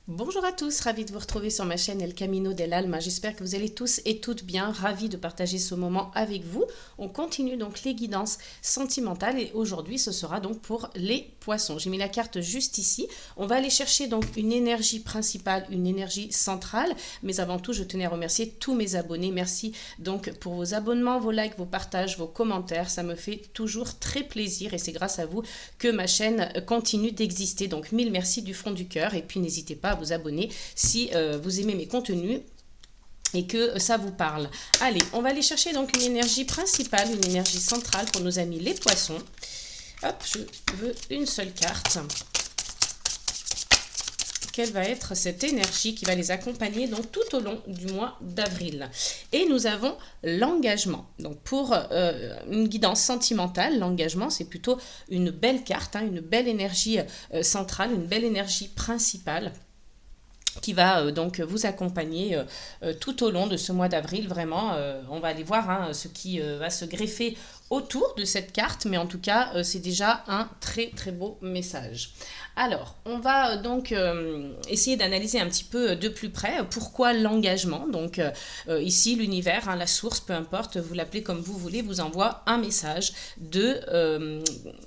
Bonjour à tous, ravie de vous retrouver sur ma chaîne El Camino del Alma. J'espère que vous allez tous et toutes bien, ravie de partager ce moment avec vous. On continue donc les guidances sentimentales et aujourd'hui ce sera donc pour les poissons. J'ai mis la carte juste ici. On va aller chercher donc une énergie principale, une énergie centrale. Mais avant tout, je tenais à remercier tous mes abonnés. Merci donc pour vos abonnements, vos likes, vos partages, vos commentaires. Ça me fait toujours très plaisir et c'est grâce à vous que ma chaîne continue d'exister. Donc mille merci du fond du cœur et puis n'hésitez pas à vous abonner si vous aimez mes contenus et que ça vous parle. Allez, on va aller chercher donc une énergie principale, une énergie centrale pour nos amis les poissons. Hop, je veux une seule carte. Quelle va être cette énergie qui va les accompagner donc tout au long du mois d'avril. Et nous avons l'engagement. Donc pour une guidance sentimentale, l'engagement c'est plutôt une belle carte, hein, une belle énergie centrale, une belle énergie principale qui va donc vous accompagner tout au long de ce mois d'avril. Vraiment, on va aller voir hein, ce qui va se greffer autour de cette carte, mais en tout cas, c'est déjà un très très beau message. Alors, on va donc essayer d'analyser un petit peu de plus près pourquoi l'engagement. Donc ici, l'univers, hein, la source, peu importe, vous l'appelez comme vous voulez, vous envoie un message de,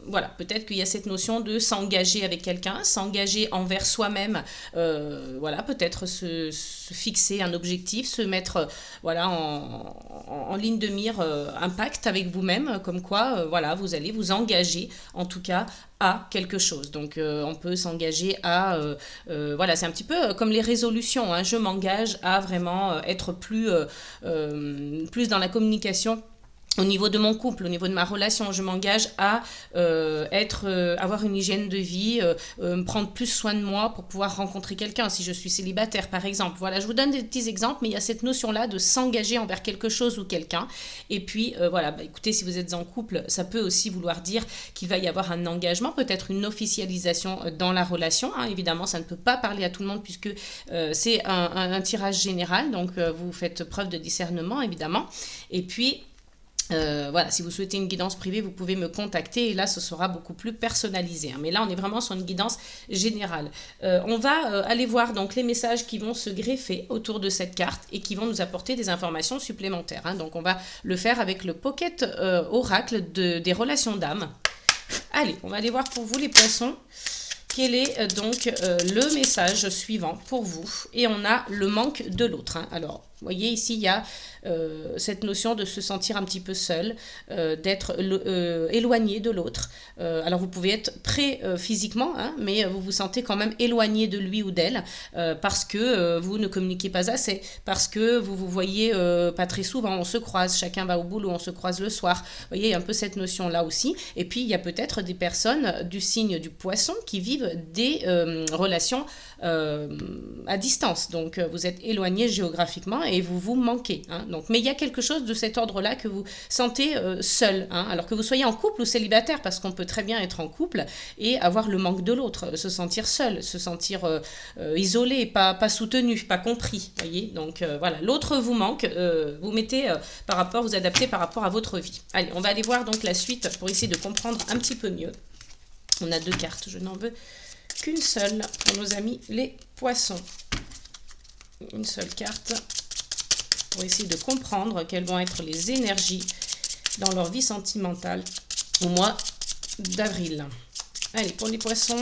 voilà, peut-être qu'il y a cette notion de s'engager avec quelqu'un, s'engager envers soi-même, voilà, peut-être se fixer un objectif, se mettre voilà, en ligne de mire un pacte avec vous-même, comme quoi voilà, vous allez vous engager en tout cas à quelque chose. Donc on peut s'engager à voilà, c'est un petit peu comme les résolutions, hein. Je m'engage à vraiment être plus dans la communication au niveau de mon couple, au niveau de ma relation. Je m'engage à avoir une hygiène de vie, prendre plus soin de moi pour pouvoir rencontrer quelqu'un si je suis célibataire par exemple. Voilà, je vous donne des petits exemples, mais il y a cette notion-là de s'engager envers quelque chose ou quelqu'un. Et puis voilà, bah, écoutez, si vous êtes en couple, ça peut aussi vouloir dire qu'il va y avoir un engagement, peut-être une officialisation dans la relation, hein. Évidemment, ça ne peut pas parler à tout le monde puisque c'est un tirage général, donc vous faites preuve de discernement évidemment. Et puis voilà, si vous souhaitez une guidance privée, vous pouvez me contacter et là, ce sera beaucoup plus personnalisé, hein. Mais là, on est vraiment sur une guidance générale. On va aller voir donc les messages qui vont se greffer autour de cette carte et qui vont nous apporter des informations supplémentaires, hein. Donc, on va le faire avec le Pocket Oracle des relations d'âme. Allez, on va aller voir pour vous les poissons. Quel est donc le message suivant pour vous? Et on a le manque de l'autre, hein. Alors, vous voyez ici, il y a cette notion de se sentir un petit peu seul, d'être éloigné de l'autre. Alors, vous pouvez être près physiquement, hein, mais vous vous sentez quand même éloigné de lui ou d'elle parce que vous ne communiquez pas assez, parce que vous vous voyez pas très souvent, on se croise, chacun va au boulot, on se croise le soir. Vous voyez, il y a un peu cette notion-là aussi. Et puis, il y a peut-être des personnes du signe du poisson qui vivent des relations à distance. Donc, vous êtes éloigné géographiquement et vous vous manquez, hein. Donc, mais il y a quelque chose de cet ordre-là que vous sentez seul, hein, alors que vous soyez en couple ou célibataire, parce qu'on peut très bien être en couple et avoir le manque de l'autre, se sentir seul, se sentir isolé, pas soutenu, pas compris, voyez. Donc voilà, l'autre vous manque, vous mettez vous adaptez par rapport à votre vie. Allez, on va aller voir donc la suite pour essayer de comprendre un petit peu mieux. On a deux cartes, je n'en veux qu'une seule pour nos amis les poissons. Une seule carte pour essayer de comprendre quelles vont être les énergies dans leur vie sentimentale au mois d'avril. Allez, pour les poissons.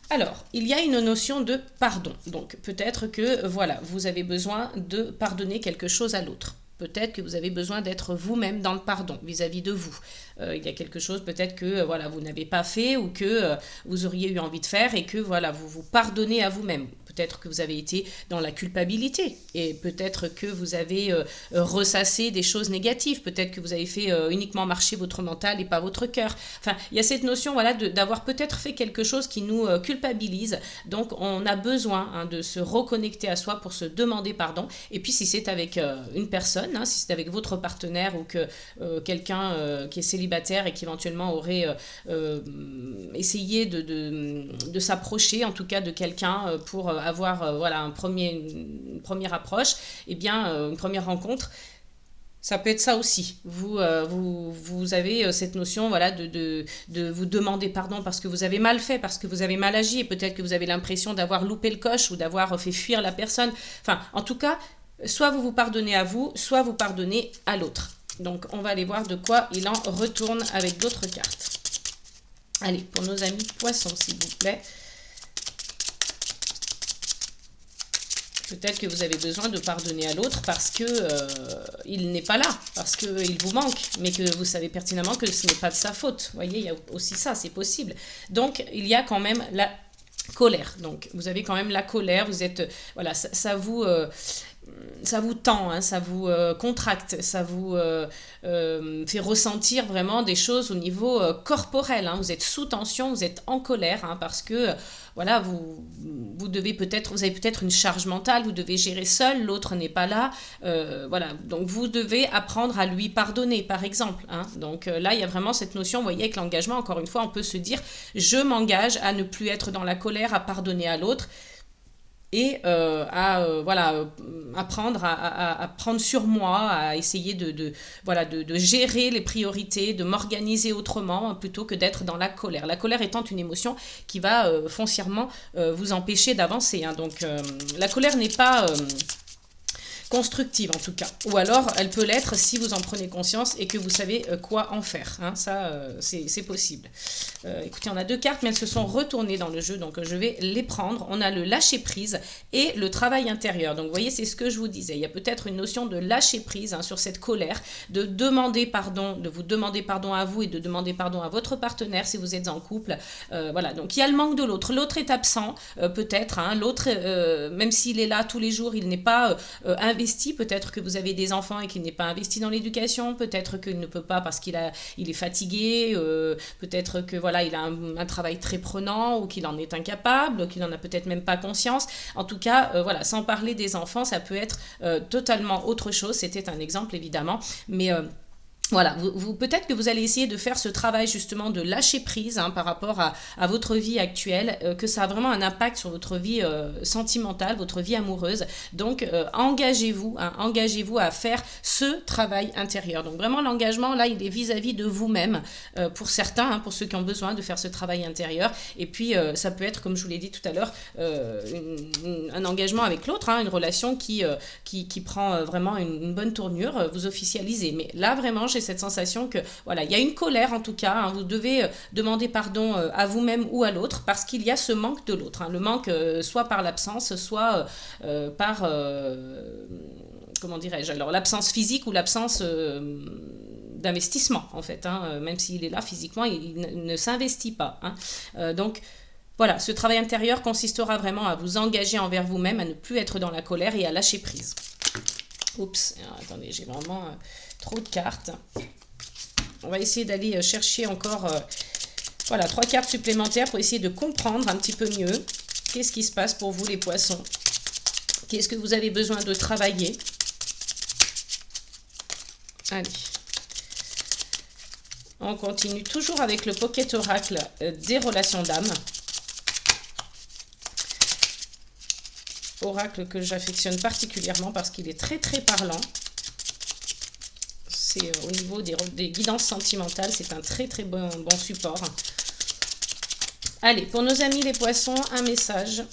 Alors, il y a une notion de pardon. Donc, peut-être que, voilà, vous avez besoin de pardonner quelque chose à l'autre. Peut-être que vous avez besoin d'être vous-même dans le pardon vis-à-vis de vous. Il y a quelque chose peut-être que voilà, vous n'avez pas fait ou que vous auriez eu envie de faire et que voilà, vous vous pardonnez à vous-même. Peut-être que vous avez été dans la culpabilité et peut-être que vous avez ressassé des choses négatives. Peut-être que vous avez fait uniquement marcher votre mental et pas votre cœur. Enfin, il y a cette notion voilà, d'avoir peut-être fait quelque chose qui nous culpabilise. Donc, on a besoin hein, de se reconnecter à soi pour se demander pardon. Et puis, si c'est avec une personne, hein, si c'est avec votre partenaire ou que quelqu'un qui est célibataire et qui éventuellement aurait essayé de s'approcher en tout cas de quelqu'un pour avoir voilà, une première approche, eh bien, une première rencontre, Ça peut être ça aussi. Vous avez cette notion, voilà, de vous demander pardon parce que vous avez mal fait, parce que vous avez mal agi, et peut-être que vous avez l'impression d'avoir loupé le coche ou d'avoir fait fuir la personne. Enfin, en tout cas, soit vous vous pardonnez à vous, soit vous pardonnez à l'autre. Donc, on va aller voir de quoi il en retourne avec d'autres cartes. Allez, pour nos amis poissons, s'il vous plaît. Peut-être que vous avez besoin de pardonner à l'autre parce que il n'est pas là, parce qu'il vous manque, mais que vous savez pertinemment que ce n'est pas de sa faute. Vous voyez, il y a aussi ça, c'est possible. Donc, il y a quand même la colère. Donc, vous avez quand même la colère, vous êtes... Voilà, ça vous tend, hein, ça vous contracte, ça vous fait ressentir vraiment des choses au niveau corporel. Hein. Vous êtes sous tension, vous êtes en colère hein, parce que voilà, vous devez peut-être, vous avez peut-être une charge mentale, vous devez gérer seul, l'autre n'est pas là. Voilà, donc vous devez apprendre à lui pardonner, par exemple. Hein. Donc là, il y a vraiment cette notion, vous voyez, avec l'engagement, encore une fois, on peut se dire, je m'engage à ne plus être dans la colère, à pardonner à l'autre et voilà, apprendre à prendre sur moi, à essayer voilà, de gérer les priorités, de m'organiser autrement plutôt que d'être dans la colère. La colère étant une émotion qui va foncièrement vous empêcher d'avancer. Hein. Donc la colère n'est pas... constructive en tout cas. Ou alors, elle peut l'être si vous en prenez conscience et que vous savez quoi en faire. Hein. Ça, c'est possible. Écoutez, on a deux cartes, mais elles se sont retournées dans le jeu, donc je vais les prendre. On a le lâcher-prise et le travail intérieur. Donc, vous voyez, c'est ce que je vous disais. Il y a peut-être une notion de lâcher-prise hein, sur cette colère, de demander pardon, de vous demander pardon à vous et de demander pardon à votre partenaire si vous êtes en couple. Voilà, donc il y a le manque de l'autre. L'autre est absent, peut-être. Hein. L'autre, même s'il est là tous les jours, il n'est pas investi, peut-être que vous avez des enfants et qu'il n'est pas investi dans l'éducation, peut-être qu'il ne peut pas parce il est fatigué, peut-être que voilà, il a un travail très prenant ou qu'il en est incapable, qu'il n'en a peut-être même pas conscience. En tout cas, voilà, sans parler des enfants, ça peut être totalement autre chose. C'était un exemple évidemment, mais voilà, peut-être que vous allez essayer de faire ce travail justement de lâcher prise hein, par rapport à votre vie actuelle, que ça a vraiment un impact sur votre vie sentimentale, votre vie amoureuse. Donc engagez-vous à faire ce travail intérieur. Donc vraiment l'engagement là, il est vis-à-vis de vous-même pour certains, hein, pour ceux qui ont besoin de faire ce travail intérieur. Et puis ça peut être, comme je vous l'ai dit tout à l'heure, un engagement avec l'autre, hein, une relation qui prend vraiment une bonne tournure, vous officialisez. Mais là vraiment, j'ai cette sensation que voilà, il y a une colère en tout cas, hein, vous devez demander pardon à vous-même ou à l'autre parce qu'il y a ce manque de l'autre, hein, le manque soit par l'absence, soit par comment dirais-je, alors l'absence physique ou l'absence d'investissement en fait, hein, même s'il est là physiquement, il ne s'investit pas. Hein. Donc voilà, ce travail intérieur consistera vraiment à vous engager envers vous-même, à ne plus être dans la colère et à lâcher prise. Oups, attendez, j'ai vraiment trop de cartes. On va essayer d'aller chercher encore voilà, 3 cartes supplémentaires pour essayer de comprendre un petit peu mieux qu'est-ce qui se passe pour vous les poissons. Qu'est-ce que vous avez besoin de travailler. Allez. On continue toujours avec le Pocket Oracle des relations d'âme. Oracle que j'affectionne particulièrement parce qu'il est très très parlant. C'est au niveau des guidances sentimentales, c'est un très très bon support. Allez, pour nos amis les poissons, un message.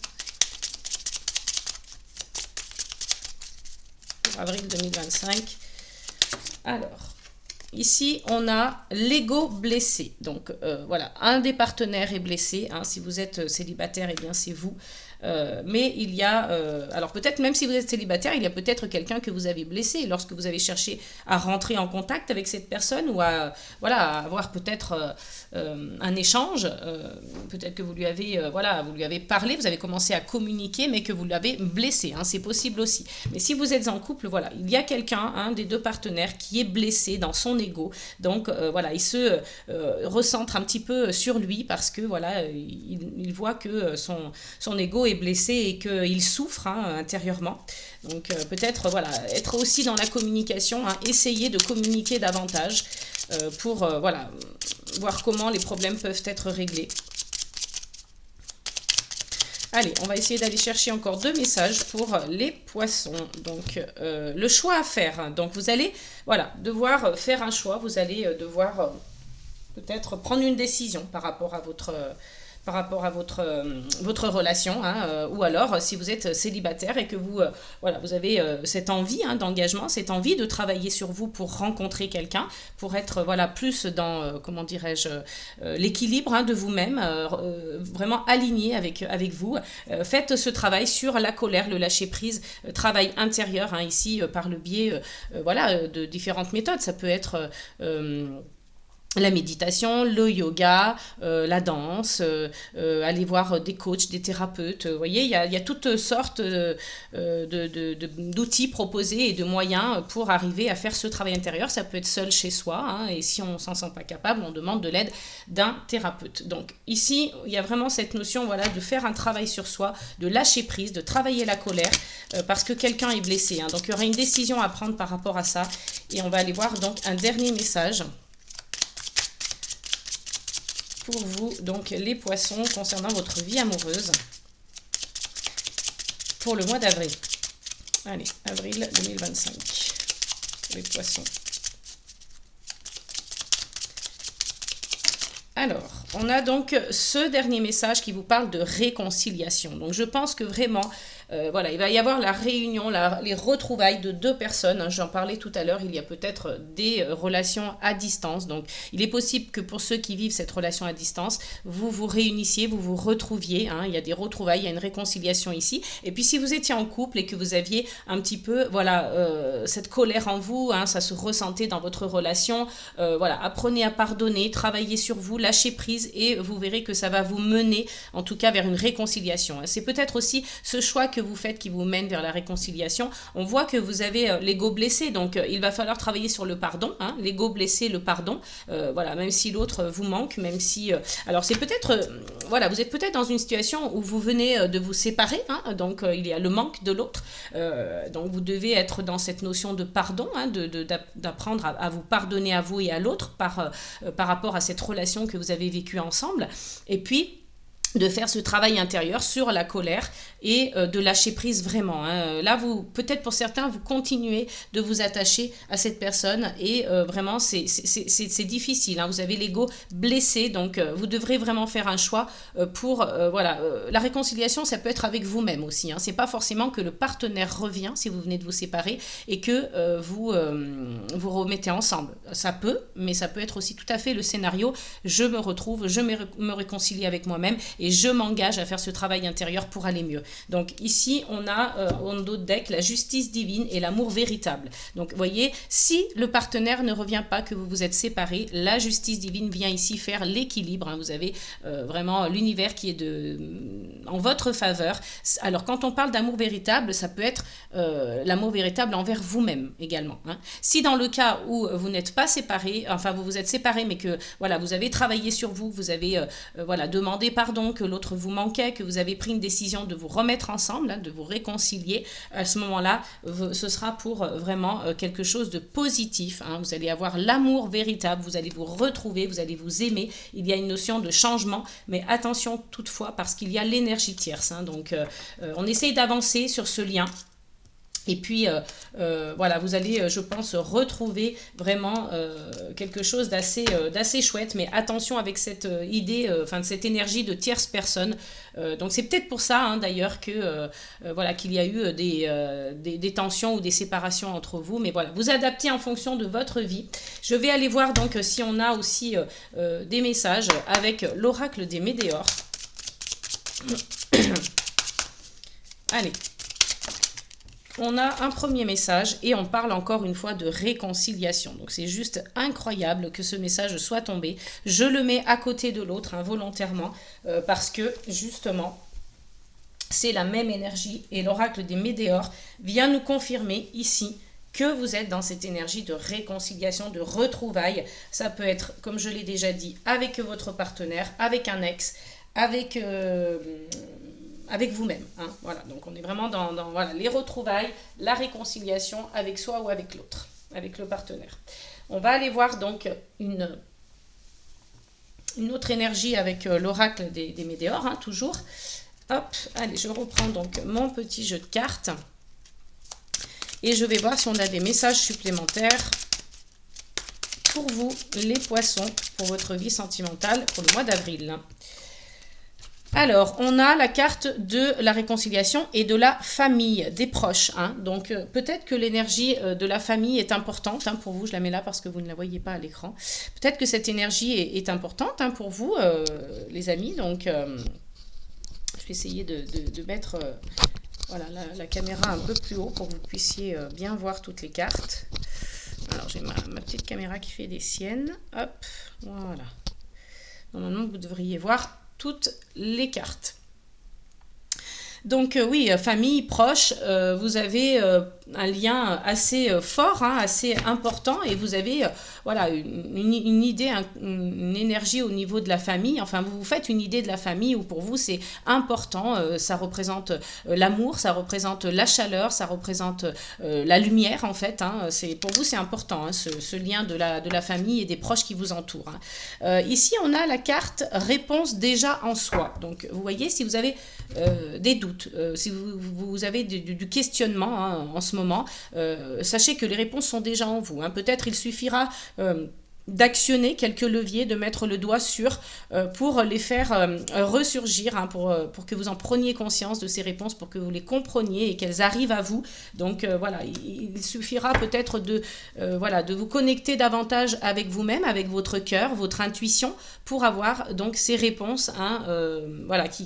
Pour avril 2025. Alors, ici, on a l'ego blessé. Donc, voilà, un des partenaires est blessé. Hein, si vous êtes célibataire, eh bien, c'est vous. Mais il y a, alors peut-être même si vous êtes célibataire, il y a peut-être quelqu'un que vous avez blessé lorsque vous avez cherché à rentrer en contact avec cette personne ou à, voilà, à avoir peut-être un échange, peut-être que vous lui avez, voilà, vous lui avez parlé, vous avez commencé à communiquer, mais que vous l'avez blessé, hein, c'est possible aussi. Mais si vous êtes en couple, voilà, il y a quelqu'un, un des deux partenaires qui est blessé dans son ego, donc voilà, il se recentre un petit peu sur lui parce que voilà, il voit que son ego est blessé et qu'il souffre hein, intérieurement. Donc peut-être voilà, être aussi dans la communication, hein, essayer de communiquer davantage pour voilà, voir comment les problèmes peuvent être réglés. Allez, on va essayer d'aller chercher encore 2 messages pour les poissons. Donc, le choix à faire. Donc, vous allez, voilà, devoir faire un choix. Vous allez devoir peut-être prendre une décision par rapport à votre relation, hein, ou alors si vous êtes célibataire et que vous, voilà, vous avez cette envie hein, d'engagement, cette envie de travailler sur vous pour rencontrer quelqu'un, pour être voilà, plus dans, comment dirais-je, l'équilibre hein, de vous-même, vraiment aligné avec vous. Faites ce travail sur la colère, le lâcher-prise, travail intérieur, hein, ici par le biais voilà, de différentes méthodes. Ça peut être la méditation, le yoga, la danse, aller voir des coachs, des thérapeutes. Vous voyez, il y a toutes sortes d'outils proposés et de moyens pour arriver à faire ce travail intérieur. Ça peut être seul chez soi, hein, et si on ne s'en sent pas capable, on demande de l'aide d'un thérapeute. Donc ici, il y a vraiment cette notion voilà, de faire un travail sur soi, de lâcher prise, de travailler la colère, parce que quelqu'un est blessé. Hein. Donc il y aura une décision à prendre par rapport à ça. Et on va aller voir donc un dernier message pour vous, donc les poissons, concernant votre vie amoureuse pour le mois d'avril. Allez, avril 2025, pour les poissons. Alors, on a donc ce dernier message qui vous parle de réconciliation. Donc, je pense que vraiment, voilà, il va y avoir la réunion, les retrouvailles de 2 personnes. J'en parlais tout à l'heure, il y a peut-être des relations à distance. Donc, il est possible que pour ceux qui vivent cette relation à distance, vous vous réunissiez, vous vous retrouviez. Hein, il y a des retrouvailles, il y a une réconciliation ici. Et puis, si vous étiez en couple et que vous aviez un petit peu, voilà, cette colère en vous, hein, ça se ressentait dans votre relation, voilà, apprenez à pardonner, travaillez sur vous, lâchez prise et vous verrez que ça va vous mener, en tout cas, vers une réconciliation. C'est peut-être aussi ce choix que vous faites qui vous mène vers la réconciliation. On voit que vous avez l'ego blessé, donc il va falloir travailler sur le pardon, hein, l'ego blessé, le pardon, voilà, même si l'autre vous manque, même si... alors c'est peut-être, voilà, vous êtes peut-être dans une situation où vous venez de vous séparer, hein, donc il y a le manque de l'autre, donc vous devez être dans cette notion de pardon, hein, d'apprendre à vous pardonner à vous et à l'autre par rapport à cette relation que vous avez vécue ensemble, et puis de faire ce travail intérieur sur la colère et de lâcher prise vraiment. Hein. Là, vous, peut-être pour certains, vous continuez de vous attacher à cette personne et vraiment, c'est difficile. Hein. Vous avez l'ego blessé, donc vous devrez vraiment faire un choix pour, voilà, la réconciliation, ça peut être avec vous-même aussi. Hein. C'est pas forcément que le partenaire revient si vous venez de vous séparer et que vous remettez ensemble. Ça peut, mais ça peut être aussi tout à fait le scénario. Je me retrouve, je me réconcilie avec moi-même et je m'engage à faire ce travail intérieur pour aller mieux. Donc ici, on a en dos de deck la justice divine et l'amour véritable. Donc vous voyez, si le partenaire ne revient pas, que vous vous êtes séparés, la justice divine vient ici faire l'équilibre. Hein. Vous avez vraiment l'univers qui est en votre faveur. Alors quand on parle d'amour véritable, ça peut être l'amour véritable envers vous-même également. Hein. Si dans le cas où vous n'êtes pas séparés, enfin vous vous êtes séparés, mais que voilà, vous avez travaillé sur vous, vous avez voilà, demandé pardon, que l'autre vous manquait, que vous avez pris une décision de vous remettre ensemble, hein, de vous réconcilier, à ce moment-là, ce sera pour vraiment quelque chose de positif. Hein. Vous allez avoir l'amour véritable, vous allez vous retrouver, vous allez vous aimer. Il y a une notion de changement, mais attention toutefois, parce qu'il y a l'énergie tierce. Hein. Donc, on essaye d'avancer sur ce lien. Et puis, voilà, vous allez, je pense, retrouver vraiment quelque chose d'assez chouette. Mais attention avec cette idée, enfin, de cette énergie de tierce personne. Donc, c'est peut-être pour ça, hein, d'ailleurs, que voilà, qu'il y a eu des tensions ou des séparations entre vous. Mais voilà, vous adaptez en fonction de votre vie. Je vais aller voir, donc, si on a aussi des messages avec l'oracle des Médéors. Allez. On a un premier message et on parle encore une fois de réconciliation. Donc c'est juste incroyable que ce message soit tombé. Je le mets à côté de l'autre, hein, volontairement, parce que justement, c'est la même énergie et l'oracle des Médéors vient nous confirmer ici que vous êtes dans cette énergie de réconciliation, de retrouvailles. Ça peut être, comme je l'ai déjà dit, avec votre partenaire, avec un ex, avec vous-même. Hein, voilà. Donc on est vraiment dans voilà, les retrouvailles, la réconciliation avec soi ou avec l'autre, avec le partenaire. On va aller voir donc une autre énergie avec l'oracle des Médéors, hein, toujours. Hop, allez, je reprends donc mon petit jeu de cartes. Et je vais voir si on a des messages supplémentaires pour vous, les poissons, pour votre vie sentimentale pour le mois d'avril. Alors, on a la carte de la réconciliation et de la famille, des proches. Hein. Donc, peut-être que l'énergie de la famille est importante pour vous. Je la mets là parce que vous ne la voyez pas à l'écran. Peut-être que cette énergie est importante pour vous, les amis. Donc, je vais essayer de mettre voilà, la caméra un peu plus haut pour que vous puissiez bien voir toutes les cartes. Alors, j'ai ma petite caméra qui fait des siennes. Hop, voilà. Normalement, vous devriez voir toutes les cartes. Donc oui, famille, proche, vous avez un lien assez fort, assez important, et vous avez voilà, une idée, une énergie au niveau de la famille. Enfin, vous vous faites une idée de la famille où pour vous c'est important, ça représente l'amour, ça représente la chaleur, ça représente la lumière en fait. Pour vous c'est important, ce lien de la famille et des proches qui vous entourent. Ici on a la carte réponse déjà en soi. Donc vous voyez, si vous avez des doutes, si vous avez du questionnement en ce moment, sachez que les réponses sont déjà en vous. Peut-être il suffira d'actionner quelques leviers, de mettre le doigt sur pour les faire ressurgir, pour que vous en preniez conscience de ces réponses, pour que vous les compreniez et qu'elles arrivent à vous. Donc voilà, il suffira peut-être de vous connecter davantage avec vous-même, avec votre cœur, votre intuition, pour avoir donc ces réponses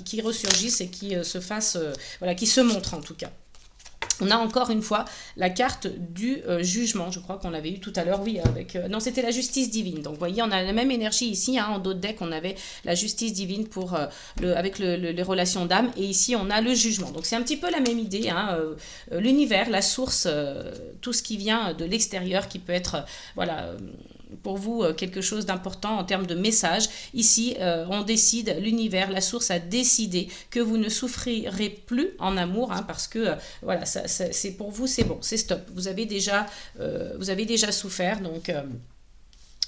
qui ressurgissent et qui se fassent, qui se montrent en tout cas. On a encore une fois la carte du jugement, je crois qu'on l'avait eu tout à l'heure, oui, avec... non, c'était la justice divine. Donc, vous voyez, on a la même énergie ici, en d'autres decks, on avait la justice divine avec les relations d'âme, et ici, on a le jugement. Donc, c'est un petit peu la même idée, l'univers, la source, tout ce qui vient de l'extérieur, qui peut être, pour vous quelque chose d'important en termes de message. Ici, on décide, l'univers, la source a décidé que vous ne souffrirez plus en amour, parce que c'est pour vous, c'est bon, c'est stop. Vous avez déjà souffert, donc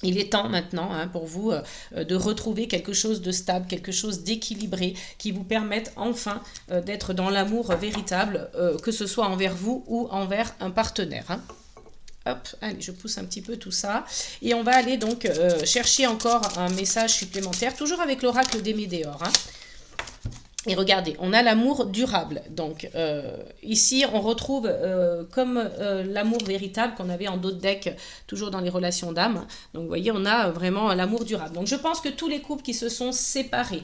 il est temps maintenant pour vous de retrouver quelque chose de stable, quelque chose d'équilibré qui vous permette enfin d'être dans l'amour véritable, que ce soit envers vous ou envers un partenaire. Hop, allez, je pousse un petit peu tout ça. Et on va aller donc chercher encore un message supplémentaire, toujours avec l'oracle des Médéors. Et regardez, on a l'amour durable. Donc ici, on retrouve comme l'amour véritable qu'on avait en d'autres decks, toujours dans les relations d'âme. Donc vous voyez, on a vraiment l'amour durable. Donc je pense que tous les couples qui se sont séparés,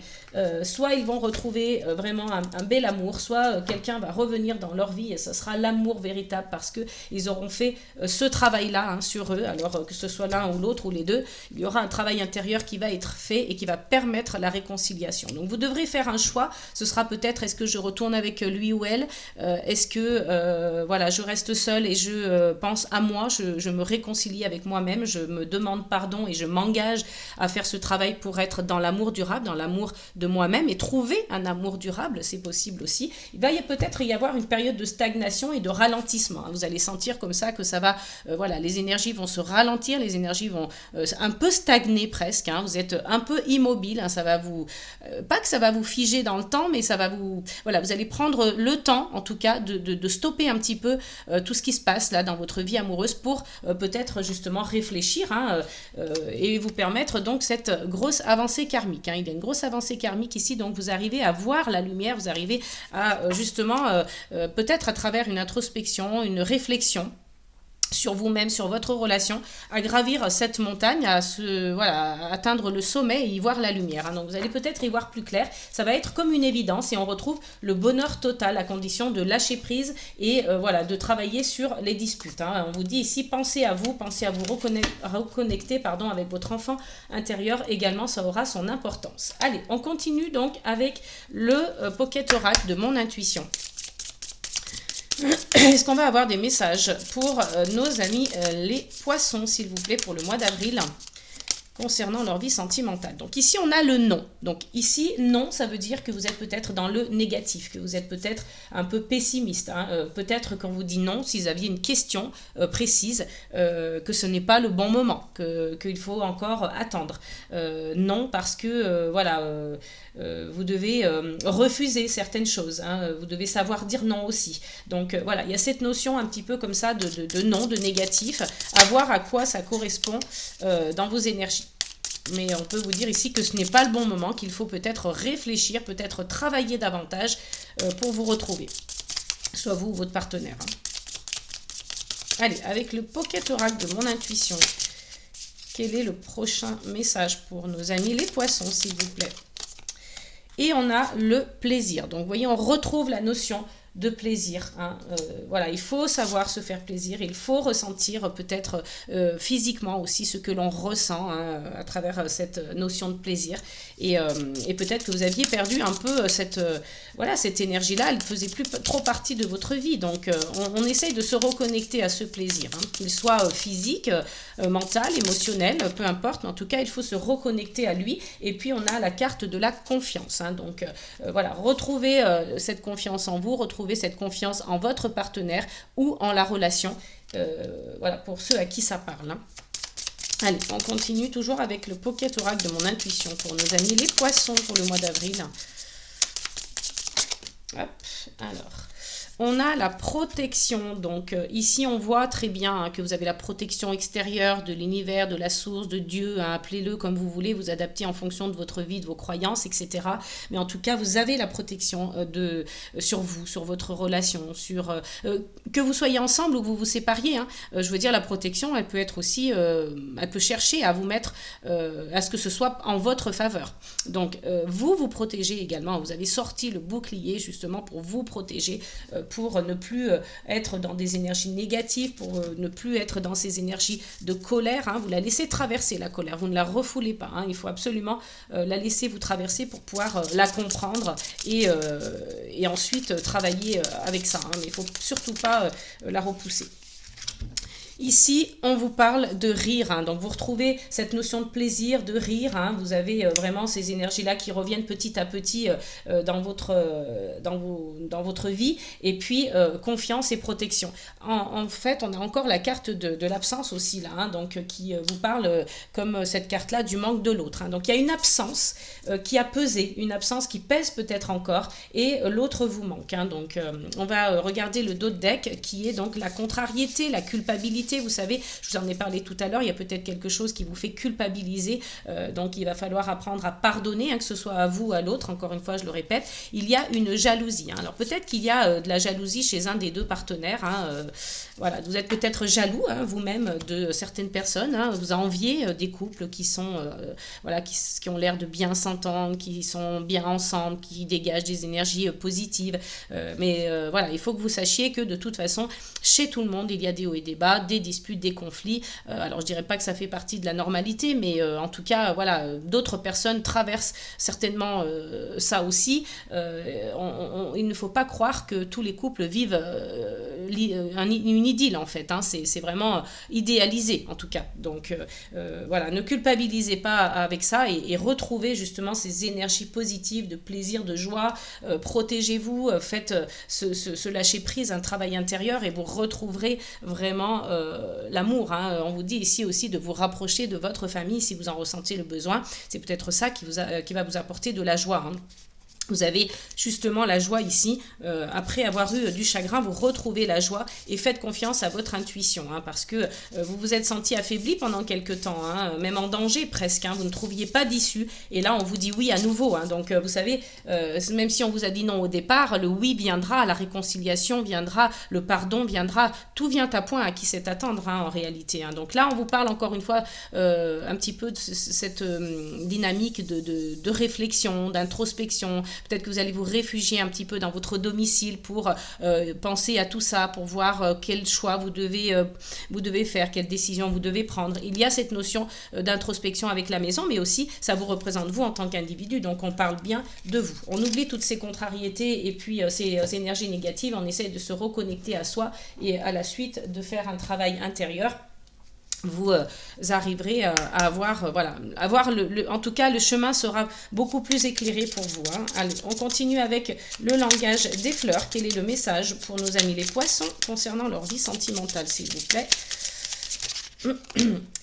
soit ils vont retrouver vraiment un bel amour, soit quelqu'un va revenir dans leur vie et ce sera l'amour véritable parce qu'ils auront fait ce travail-là sur eux. Alors que ce soit l'un ou l'autre ou les deux, il y aura un travail intérieur qui va être fait et qui va permettre la réconciliation. Donc vous devrez faire un choix. Ce sera peut-être, est-ce que je retourne avec lui ou elle, est-ce que je reste seule et je pense à moi, je me réconcilie avec moi-même, je me demande pardon et je m'engage à faire ce travail pour être dans l'amour durable, dans l'amour de moi-même et trouver un amour durable, c'est possible aussi. Il va peut-être y avoir une période de stagnation et de ralentissement. Vous allez sentir comme ça que ça va, les énergies vont se ralentir, les énergies vont un peu stagner presque. Vous êtes un peu immobile, ça va vous, pas que ça va vous figer dans le temps, mais ça va vous allez prendre le temps en tout cas de stopper un petit peu tout ce qui se passe là dans votre vie amoureuse pour peut-être justement réfléchir et vous permettre donc cette grosse avancée karmique. Il y a une grosse avancée karmique ici, donc vous arrivez à voir la lumière, vous arrivez à justement peut-être à travers une introspection, une réflexion sur vous-même, sur votre relation, à gravir cette montagne, à atteindre le sommet et y voir la lumière. Donc vous allez peut-être y voir plus clair. Ça va être comme une évidence et on retrouve le bonheur total à condition de lâcher prise et de travailler sur les disputes. On vous dit ici, pensez à vous reconnecter avec votre enfant intérieur également, ça aura son importance. Allez, on continue donc avec le Pocket Oracle de mon intuition. Est-ce qu'on va avoir des messages pour nos amis les poissons, s'il vous plaît, pour le mois d'avril? concernant leur vie sentimentale. Donc ici, on a le non. Donc ici, non, ça veut dire que vous êtes peut-être dans le négatif, que vous êtes peut-être un peu pessimiste. Peut-être quand vous dites non, si vous aviez une question précise, que ce n'est pas le bon moment, qu'il faut encore attendre. Non, parce que, vous devez refuser certaines choses. Vous devez savoir dire non aussi. Donc voilà, il y a cette notion un petit peu comme ça de non, de négatif, à voir à quoi ça correspond dans vos énergies. Mais on peut vous dire ici que ce n'est pas le bon moment, qu'il faut peut-être réfléchir, peut-être travailler davantage pour vous retrouver. Soit vous ou votre partenaire. Allez, avec le Pocket Oracle de mon intuition, quel est le prochain message pour nos amis les poissons, s'il vous plaît? Et on a le plaisir. Donc, vous voyez, on retrouve la notion de plaisir. Il faut savoir se faire plaisir, il faut ressentir peut-être physiquement aussi ce que l'on ressent à travers cette notion de plaisir. Et peut-être que vous aviez perdu un peu cette énergie-là, elle ne faisait plus trop partie de votre vie. Donc on essaye de se reconnecter à ce plaisir, qu'il soit physique, mental, émotionnel, peu importe, mais en tout cas il faut se reconnecter à lui. Et puis on a la carte de la confiance. Donc retrouvez cette confiance en vous, retrouvez cette confiance en votre partenaire ou en la relation, pour ceux à qui ça parle. Allez, on continue toujours avec le Pocket Oracle de mon intuition pour nos amis les poissons pour le mois d'avril. Hop, alors... On a la protection, donc ici on voit très bien que vous avez la protection extérieure de l'univers, de la source, de Dieu, appelez-le comme vous voulez, vous adaptez en fonction de votre vie, de vos croyances, etc. Mais en tout cas, vous avez la protection sur vous, sur votre relation, sur que vous soyez ensemble ou que vous vous sépariez. Je veux dire, la protection, elle peut être aussi, elle peut chercher à vous mettre, à ce que ce soit en votre faveur. Donc, vous protégez également, vous avez sorti le bouclier justement pour vous protéger, pour ne plus être dans des énergies négatives, pour ne plus être dans ces énergies de colère. Vous la laissez traverser, la colère, vous ne la refoulez pas. Il faut absolument la laisser vous traverser pour pouvoir la comprendre et ensuite travailler avec ça. Mais il ne faut surtout pas la repousser. Ici, on vous parle de rire, donc vous retrouvez cette notion de plaisir, de rire, vous avez vraiment ces énergies-là qui reviennent petit à petit dans votre vie, et puis confiance et protection. En fait, on a encore la carte de l'absence aussi là, donc qui vous parle comme cette carte-là du manque de l'autre. Donc il y a une absence qui a pesé, une absence qui pèse peut-être encore, et l'autre vous manque. Donc on va regarder le dos de deck qui est donc la contrariété, la culpabilité. Vous savez, je vous en ai parlé tout à l'heure, il y a peut-être quelque chose qui vous fait culpabiliser, donc il va falloir apprendre à pardonner, que ce soit à vous ou à l'autre. Encore une fois, je le répète, il y a une jalousie. Alors peut-être qu'il y a de la jalousie chez un des deux partenaires. Vous êtes peut-être jaloux vous-même de certaines personnes, vous enviez des couples qui sont qui ont l'air de bien s'entendre, qui sont bien ensemble, qui dégagent des énergies positives. Mais il faut que vous sachiez que de toute façon, chez tout le monde, il y a des hauts et des bas, des disputes, des conflits. Alors je dirais pas que ça fait partie de la normalité, mais en tout cas, d'autres personnes traversent certainement ça aussi. Il ne faut pas croire que tous les couples vivent une idylle en fait. C'est vraiment idéalisé en tout cas. Donc ne culpabilisez pas avec ça et retrouvez justement ces énergies positives de plaisir, de joie. Protégez-vous, faites ce lâcher prise, un travail intérieur, et vous retrouverez vraiment l'amour. On vous dit ici aussi de vous rapprocher de votre famille si vous en ressentez le besoin. C'est peut-être ça qui va vous apporter de la joie. Vous avez justement la joie ici. Après avoir eu du chagrin, vous retrouvez la joie et faites confiance à votre intuition, parce que vous vous êtes senti affaibli pendant quelque temps, même en danger presque. Vous ne trouviez pas d'issue et là on vous dit oui à nouveau. Donc vous savez, même si on vous a dit non au départ, le oui viendra, la réconciliation viendra, le pardon viendra, tout vient à point à qui sait attendre en réalité. Donc là on vous parle encore une fois un petit peu de cette dynamique de réflexion, d'introspection. Peut-être que vous allez vous réfugier un petit peu dans votre domicile pour penser à tout ça, pour voir quel choix vous devez faire, quelle décision vous devez prendre. Il y a cette notion d'introspection avec la maison, mais aussi ça vous représente vous en tant qu'individu, donc on parle bien de vous. On oublie toutes ces contrariétés et puis ces énergies négatives, on essaie de se reconnecter à soi et à la suite de faire un travail intérieur vous arriverez à avoir, voilà, avoir en tout cas, le chemin sera beaucoup plus éclairé pour vous. Hein. Allez, on continue avec le langage des fleurs. Quel est le message pour nos amis les poissons concernant leur vie sentimentale, s'il vous plaît?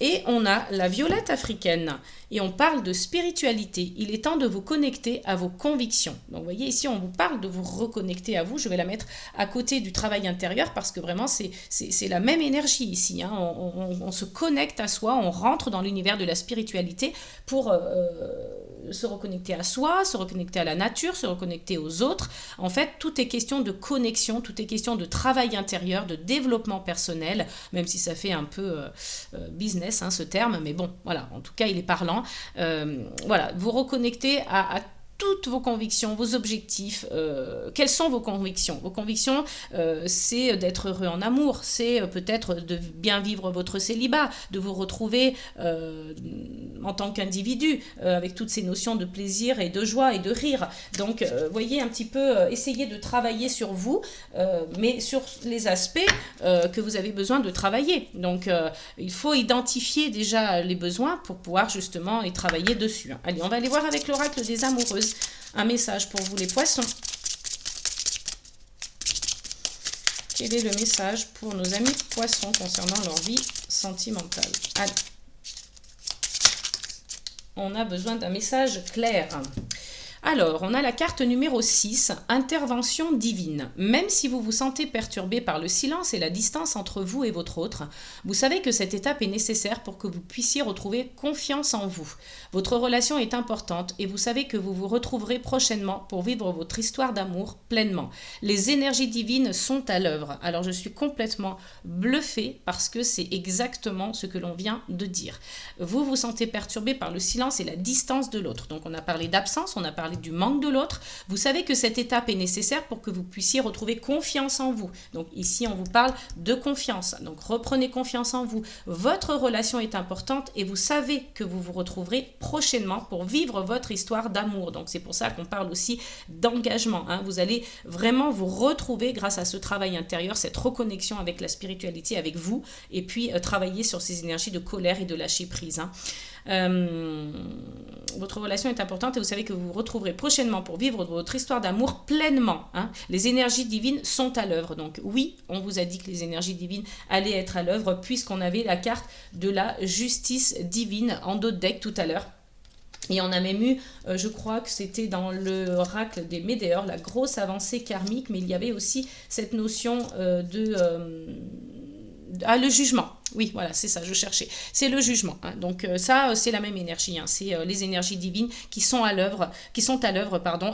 Et on a la violette africaine et on parle de spiritualité. Il est temps de vous connecter à vos convictions. Donc vous voyez ici, on vous parle de vous reconnecter à vous. Je vais la mettre à côté du travail intérieur parce que vraiment c'est la même énergie ici. Hein. On se connecte à soi, on rentre dans l'univers de la spiritualité pour se reconnecter à soi, se reconnecter à la nature, se reconnecter aux autres. En fait, tout est question de connexion, tout est question de travail intérieur, de développement personnel, même si ça fait un peu business, hein, ce terme, mais bon, voilà, en tout cas, il est parlant. Voilà, vous reconnecter à toutes vos convictions, vos objectifs. Quelles sont vos convictions? Vos convictions, c'est d'être heureux en amour, c'est peut-être de bien vivre votre célibat, de vous retrouver en tant qu'individu, avec toutes ces notions de plaisir et de joie et de rire. Donc, voyez un petit peu, essayez de travailler sur vous, mais sur les aspects que vous avez besoin de travailler. Donc, il faut identifier déjà les besoins pour pouvoir justement y travailler dessus. Allez, on va aller voir avec l'oracle des amoureuses. Un message pour vous les poissons. Quel est le message pour nos amis poissons concernant leur vie sentimentale? Allez. On a besoin d'un message clair. Alors, on a la carte numéro 6, intervention divine. Même si vous vous sentez perturbé par le silence et la distance entre vous et votre autre, vous savez que cette étape est nécessaire pour que vous puissiez retrouver confiance en vous. Votre relation est importante et vous savez que vous vous retrouverez prochainement pour vivre votre histoire d'amour pleinement. Les énergies divines sont à l'œuvre. Alors, je suis complètement bluffée parce que c'est exactement ce que l'on vient de dire. Vous vous sentez perturbé par le silence et la distance de l'autre. Donc, on a parlé d'absence, on a parlé du manque de l'autre. Vous savez que cette étape est nécessaire pour que vous puissiez retrouver confiance en vous. Donc ici, on vous parle de confiance. Donc reprenez confiance en vous. Votre relation est importante et vous savez que vous vous retrouverez prochainement pour vivre votre histoire d'amour. Donc c'est pour ça qu'on parle aussi d'engagement. Hein. Vous allez vraiment vous retrouver grâce à ce travail intérieur, cette reconnexion avec la spiritualité, avec vous, et puis travailler sur ces énergies de colère et de lâcher prise. Hein. Votre relation est importante et vous savez que vous vous retrouverez prochainement pour vivre votre histoire d'amour pleinement. Hein. Les énergies divines sont à l'œuvre. Donc oui, on vous a dit que les énergies divines allaient être à l'œuvre puisqu'on avait la carte de la justice divine en dos de deck tout à l'heure. Et on a même eu, je crois que c'était dans l'oracle des Médéors, la grosse avancée karmique, mais il y avait aussi cette notion le jugement. Oui, voilà, c'est ça, je cherchais. C'est le jugement. Hein. Donc ça, c'est la même énergie. Hein. C'est les énergies divines qui sont à l'œuvre,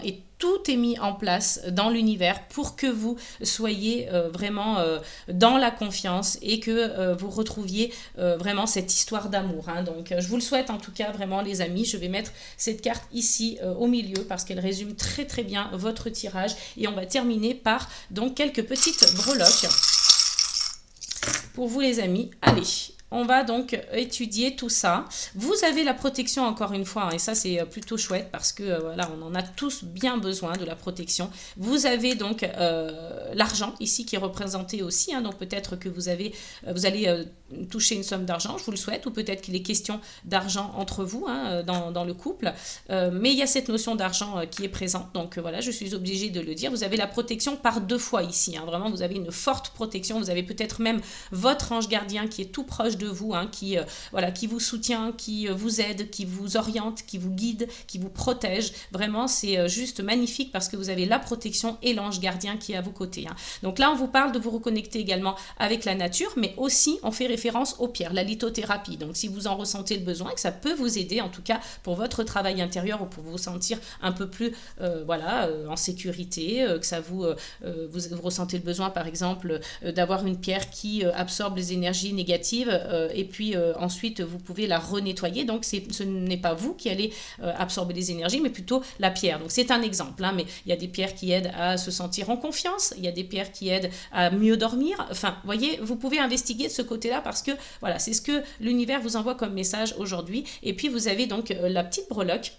et tout est mis en place dans l'univers pour que vous soyez vraiment dans la confiance et que vous retrouviez vraiment cette histoire d'amour. Hein. Donc je vous le souhaite en tout cas vraiment les amis. Je vais mettre cette carte ici au milieu parce qu'elle résume très très bien votre tirage. Et on va terminer par donc quelques petites breloques. Pour vous les amis, allez, on va donc étudier tout ça. Vous avez la protection encore une fois, hein, et ça c'est plutôt chouette parce que voilà, on en a tous bien besoin de la protection. Vous avez donc l'argent ici qui est représenté aussi, hein, donc peut-être que vous allez toucher une somme d'argent, je vous le souhaite, ou peut-être qu'il est question d'argent entre vous hein, dans le couple, mais il y a cette notion d'argent qui est présente, donc voilà, je suis obligée de le dire. Vous avez la protection par 2 fois ici, hein, vraiment vous avez une forte protection, vous avez peut-être même votre ange gardien qui est tout proche de vous, hein, qui vous soutient, qui vous aide, qui vous oriente, qui vous guide, qui vous protège. Vraiment, c'est juste magnifique parce que vous avez la protection et l'ange gardien qui est à vos côtés. Hein. Donc là, on vous parle de vous reconnecter également avec la nature, mais aussi on fait référence aux pierres, la lithothérapie. Donc si vous en ressentez le besoin, que ça peut vous aider en tout cas pour votre travail intérieur ou pour vous sentir un peu plus en sécurité, que ça vous ressentez le besoin par exemple d'avoir une pierre qui absorbe les énergies négatives et puis ensuite vous pouvez la renettoyer. Donc ce n'est pas vous qui allez absorber les énergies mais plutôt la pierre. Donc c'est un exemple, hein, mais il y a des pierres qui aident à se sentir en confiance, il y a des pierres qui aident à mieux dormir. Enfin, voyez, vous pouvez investiguer de ce côté-là parce que voilà, c'est ce que l'univers vous envoie comme message aujourd'hui. Et puis vous avez donc la petite breloque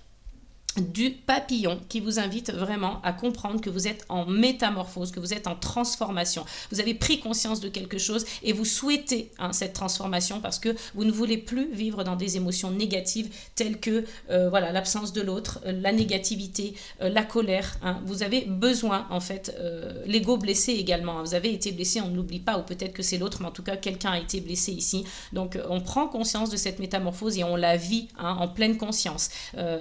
du papillon qui vous invite vraiment à comprendre que vous êtes en métamorphose, que vous êtes en transformation. Vous avez pris conscience de quelque chose et vous souhaitez cette transformation parce que vous ne voulez plus vivre dans des émotions négatives telles que voilà, l'absence de l'autre, la négativité, la colère. Vous avez besoin, en fait, l'ego blessé également. Vous avez été blessé, on ne l'oublie pas, ou peut-être que c'est l'autre, mais en tout cas, quelqu'un a été blessé ici. Donc, on prend conscience de cette métamorphose et on la vit en pleine conscience.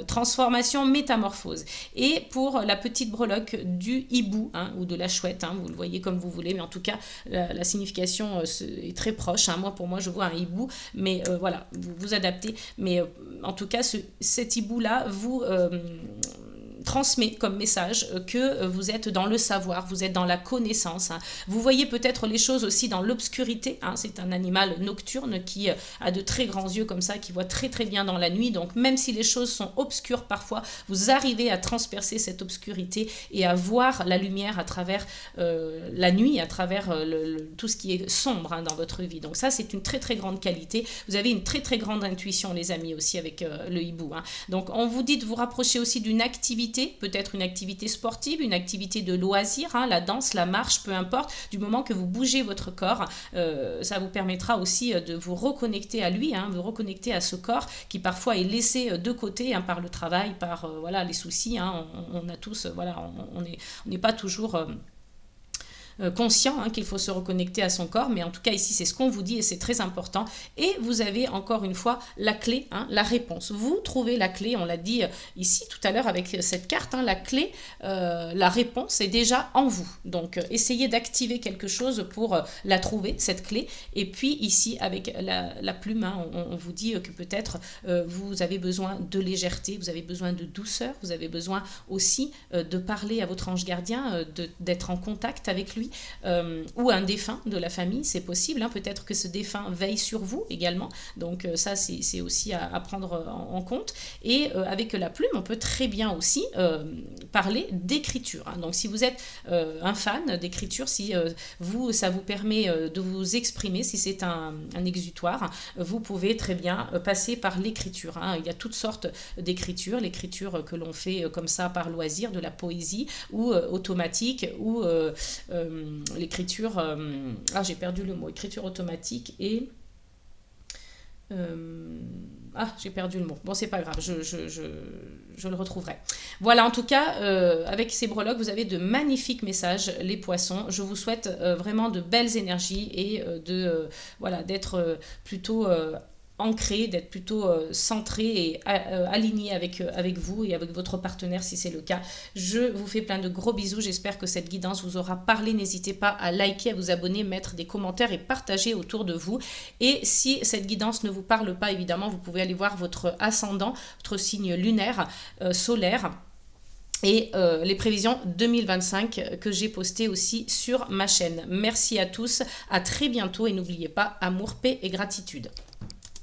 Transformation, métamorphose. Et pour la petite breloque du hibou ou de la chouette, vous le voyez comme vous voulez, mais en tout cas la signification est très proche. Moi, pour moi, je vois un hibou, mais voilà, vous adaptez. Mais en tout cas, cet hibou-là vous transmet comme message que vous êtes dans le savoir, vous êtes dans la connaissance. Vous voyez peut-être les choses aussi dans l'obscurité. C'est un animal nocturne qui a de très grands yeux comme ça, qui voit très très bien dans la nuit. Donc même si les choses sont obscures parfois, vous arrivez à transpercer cette obscurité et à voir la lumière à travers la nuit, à travers tout ce qui est sombre dans votre vie. Donc ça, c'est une très très grande qualité. Vous avez une très très grande intuition, les amis, aussi avec le hibou. Donc on vous dit de vous rapprocher aussi d'une activité, peut-être une activité sportive, une activité de loisir, la danse, la marche, peu importe, du moment que vous bougez votre corps, ça vous permettra aussi de vous reconnecter à lui, vous reconnecter à ce corps qui parfois est laissé de côté par le travail, par voilà, les soucis, on a tous, voilà, on n'est pas toujours conscient qu'il faut se reconnecter à son corps, mais en tout cas ici c'est ce qu'on vous dit et c'est très important. Et vous avez encore une fois la clé, la réponse. Vous trouvez la clé, on l'a dit ici tout à l'heure avec cette carte, la clé, la réponse est déjà en vous. Donc essayez d'activer quelque chose pour la trouver, cette clé. Et puis ici avec la plume, on vous dit que peut-être vous avez besoin de légèreté, vous avez besoin de douceur, vous avez besoin aussi de parler à votre ange gardien, d'être en contact avec lui. Ou un défunt de la famille, c'est possible, peut-être que ce défunt veille sur vous également, donc ça c'est aussi à prendre en compte. Et avec la plume, on peut très bien aussi parler d'écriture, donc si vous êtes un fan d'écriture, si ça vous permet de vous exprimer, si c'est un exutoire, vous pouvez très bien passer par l'écriture, il y a toutes sortes d'écritures, l'écriture que l'on fait comme ça par loisir, de la poésie, ou automatique, ou l'écriture, j'ai perdu le mot, écriture automatique et j'ai perdu le mot. Bon, c'est pas grave, je le retrouverai. Voilà, en tout cas, avec ces breloques, vous avez de magnifiques messages, les poissons. Je vous souhaite vraiment de belles énergies et d'être plutôt ancré, d'être plutôt centré et aligné avec vous et avec votre partenaire si c'est le cas. Je vous fais plein de gros bisous, j'espère que cette guidance vous aura parlé. N'hésitez pas à liker, à vous abonner, mettre des commentaires et partager autour de vous. Et si cette guidance ne vous parle pas, évidemment, vous pouvez aller voir votre ascendant, votre signe lunaire, solaire, et les prévisions 2025 que j'ai postées aussi sur ma chaîne. Merci à tous, à très bientôt et n'oubliez pas, amour, paix et gratitude.